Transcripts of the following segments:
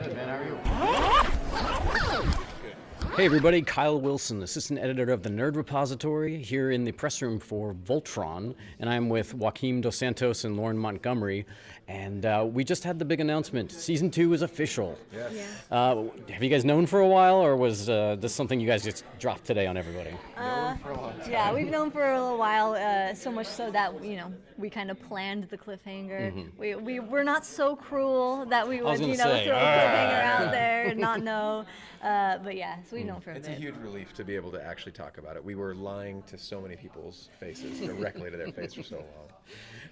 Good, man. How are you? Hey everybody, Kyle Wilson, assistant editor of the Nerd Repository, here in the press room for Voltron, and I'm with Joaquim dos Santos and Lauren Montgomery, and we just had the big announcement. Season 2 is official. Yes. Yeah. Have you guys known for a while, or was this something you guys just dropped today on everybody? Known for a long time. Yeah, we've known for a little while, so much so that, we kind of planned the cliffhanger. Mm-hmm. We're not so cruel that we would, throw a say, cliffhanger out there and not know. But yeah, so we've known for a It's bit. a huge relief to be able to actually talk about it. We were lying to so many people's faces, directly to their face for so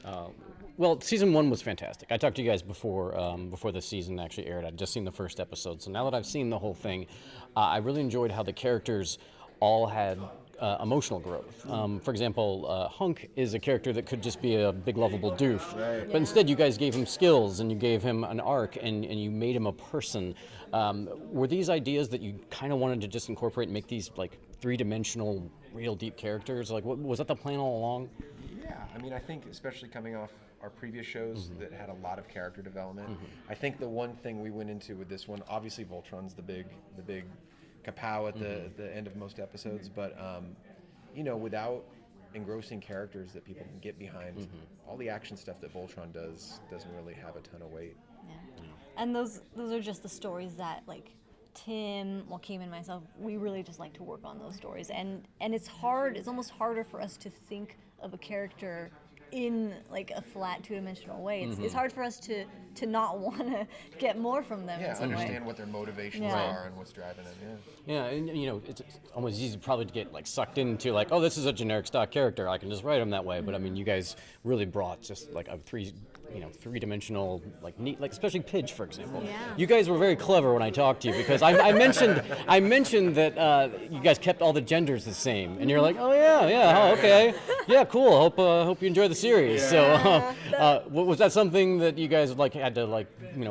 long. Well, season 1 was fantastic. I talked to you guys before the season actually aired. I'd just seen the first episode, so now that I've seen the whole thing, I really enjoyed how the characters all had emotional growth. For example, Hunk is a character that could just be a big lovable doof, Right. but instead you guys gave him skills and you gave him an arc and you made him a person. Were these ideas that you kind of wanted to just incorporate and make these like three-dimensional, real deep characters? Like, was that the plan all along? Yeah, I mean, I think especially coming off our previous shows that had a lot of character development, I think the one thing we went into with this one, obviously Voltron's the big kapow at the end of most episodes, but without engrossing characters that people can get behind, all the action stuff that Voltron does doesn't really have a ton of weight. Yeah. And those are just the stories that, like, Tim, Joaquim, and myself, we really just like to work on those stories. And it's hard, it's almost harder for us to think of a character in like a flat two-dimensional way. It's hard for us to not want to get more from them. Yeah, in some understand way. what their motivations Yeah. are and what's driving them. Yeah, and it's almost easy probably to get like sucked into like, oh, this is a generic stock character. I can just write him that way. But I mean, you guys really brought just like a three-dimensional, like neat, like especially Pidge, for example. Yeah. You guys were very clever when I talked to you because I mentioned that you guys kept all the genders the same, and you're like, oh yeah, okay, yeah, cool. Hope you enjoy the series. Yeah. So, was that something that you guys like had to like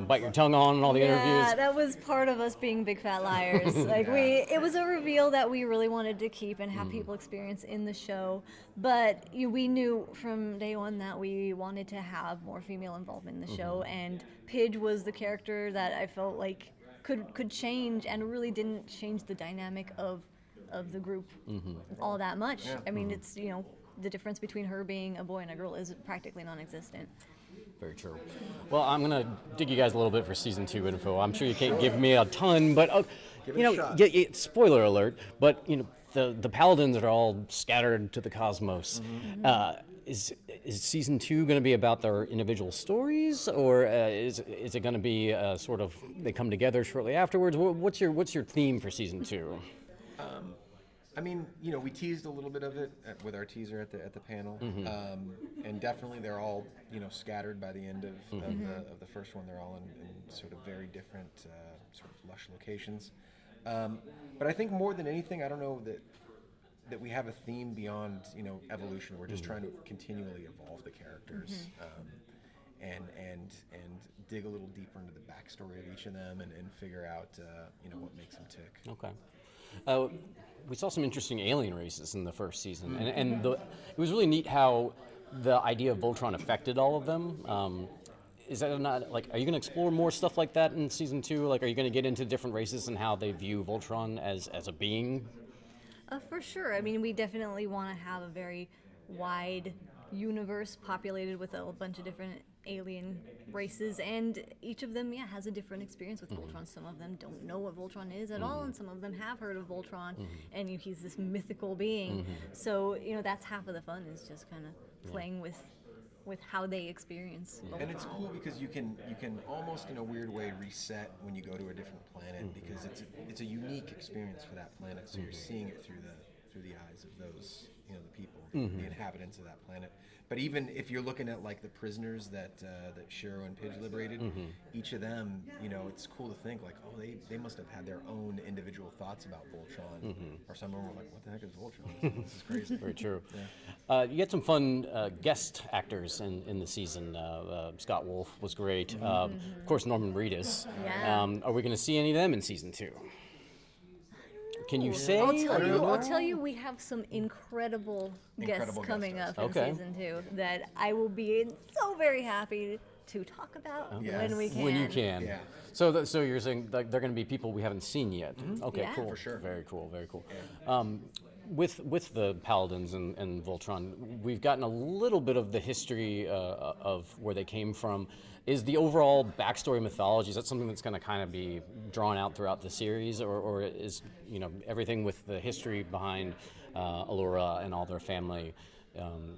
bite your tongue on in all the interviews? Yeah, that was part of us being big fat liars. It was a reveal that we really wanted to keep and have people experience in the show. But we knew from day one that we wanted to have more female involvement in the show, and Pidge was the character that I felt like could change and really didn't change the dynamic of the group all that much. Yeah. I mean, it's the difference between her being a boy and a girl is practically non-existent. Very true. Well, I'm going to dig you guys a little bit for season 2 info. I'm sure you can't give me a ton, but Give it a shot. spoiler alert, but the paladins are all scattered to the cosmos. Is season 2 going to be about their individual stories, or is it going to be sort of they come together shortly afterwards? What's your theme for season 2? I mean, we teased a little bit of it with our teaser at the panel, and definitely they're all scattered by the end of the first one. They're all in sort of very different sort of lush locations. But I think more than anything, I don't know that we have a theme beyond evolution. We're just trying to continually evolve the characters, and dig a little deeper into the backstory of each of them, and figure out what makes them tick. Okay. We saw some interesting alien races in the first season, and it was really neat how the idea of Voltron affected all of them. Is that not like? Are you going to explore more stuff like that in season 2? Like, are you going to get into different races and how they view Voltron as a being? For sure. I mean, we definitely want to have a very wide universe populated with a bunch of different alien races, and each of them has a different experience with Voltron. Some of them don't know what Voltron is at all, and some of them have heard of Voltron, and he's this mythical being. So that's half of the fun, is just kind of playing with how they experience Voltron. And it's cool because you can almost in a weird way reset when you go to a different planet, because it's a unique experience for that planet. So you're seeing it through the eyes of those the people, the inhabitants of that planet. But even if you're looking at like the prisoners that Shiro and Pidge liberated, each of them, it's cool to think like, oh, they must have had their own individual thoughts about Voltron, or some of them were like, what the heck is Voltron? This is crazy. Very true. Yeah. You had some fun guest actors in the season. Scott Wolf was great. Of course, Norman Reedus. Yeah. Are we going to see any of them in season 2? Can you say? I'll tell you, we have some incredible guests Incredible coming guest up stars. in Okay. season 2 that I will be so very happy to talk about Yes. when we can. When you can. Yeah. So you're saying like they're going to be people we haven't seen yet. Okay, Yeah. cool. For sure. Very cool. Very cool. With the Paladins and Voltron, we've gotten a little bit of the history of where they came from. Is the overall backstory mythology, is that something that's going to kind of be drawn out throughout the series, or is everything with the history behind Allura and all their family,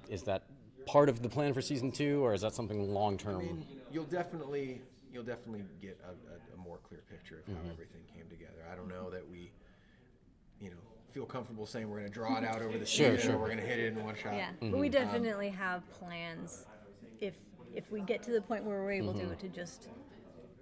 is that part of the plan for season 2, or is that something long term? I mean, you'll definitely get a more clear picture of how everything came together. I don't know that we, feel comfortable saying we're going to draw it out over the season or we're going to hit it in one shot. Yeah, but we definitely have plans if we get to the point where we're able to just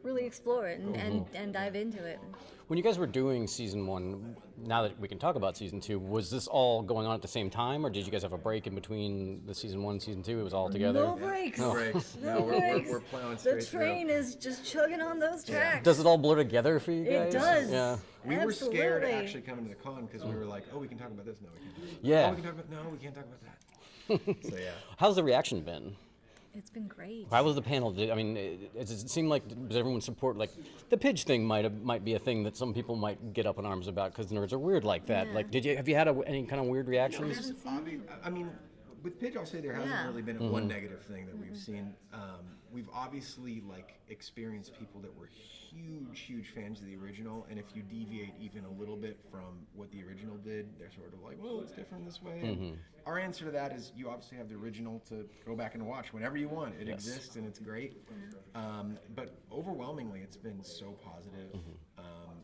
really explore it and dive into it. When you guys were doing season 1, now that we can talk about season 2, was this all going on at the same time, or did you guys have a break in between the season 1 and season 2? It was all together? No breaks. No breaks. No breaks. We're plowing The straight train is just chugging on those tracks. Does it all blur together for you It guys? does. Yeah. We were scared Absolutely. actually coming to the con because we were like, oh, we can talk about this. No, we can't. Yeah. Oh, we can talk about. No, we can't talk about that. So yeah. How's the reaction been? It's been great. How was the panel? I mean, it seemed like, does everyone support, like, the Pidge thing might be a thing that some people might get up in arms about because nerds are weird like that. Yeah. Like, have you had any kind of weird reactions? I mean, with Pidge, I'll say there hasn't Yeah. really been one negative thing that we've seen. We've obviously experienced people that were huge fans of the original, and if you deviate even a little bit from what the original did, they're sort of like, well, it's different this way. And our answer to that is you obviously have the original to go back and watch whenever you want. It exists and it's great. But overwhelmingly, it's been so positive,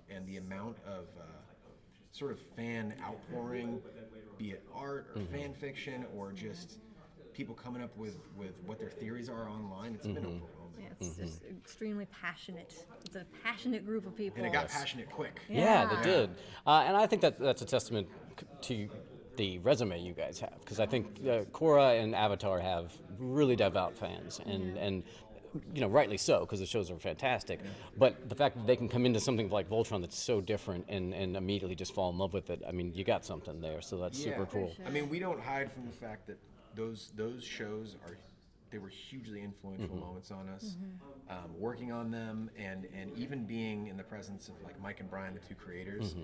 and the amount of sort of fan outpouring, be it art or fan fiction or just people coming up with what their theories are online, it's been overwhelming. Yeah, it's just extremely passionate. It's a passionate group of people. And it got passionate quick. Yeah, Yeah. it did. And I think that's a testament to the resume you guys have, because I think Korra and Avatar have really devout fans, and rightly so, because the shows are fantastic. But the fact that they can come into something like Voltron that's so different and immediately just fall in love with it, I mean, you got something there, so that's super cool. I mean, we don't hide from the fact that those shows they were hugely influential moments on us. Working on them and even being in the presence of Mike and Brian, the two creators.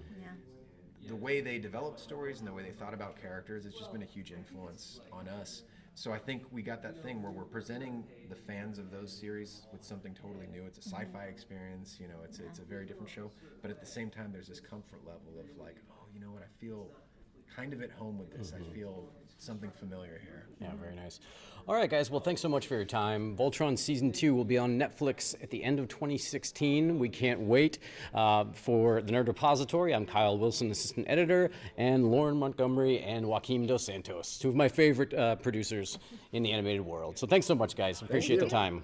The way they developed stories and the way they thought about characters, it's just been a huge influence on us. So I think we got that thing where we're presenting the fans of those series with something totally new. It's a sci-fi experience, it's a very different show, but at the same time there's this comfort level of oh, you know what, I feel kind of at home with this. I feel something familiar here. Yeah, very nice. All right, guys. Well, thanks so much for your time. Voltron Season 2 will be on Netflix at the end of 2016. We can't wait. For the Nerd Repository, I'm Kyle Wilson, Assistant Editor, and Lauren Montgomery and Joaquim dos Santos, two of my favorite producers in the animated world. So thanks so much, guys. Appreciate the time.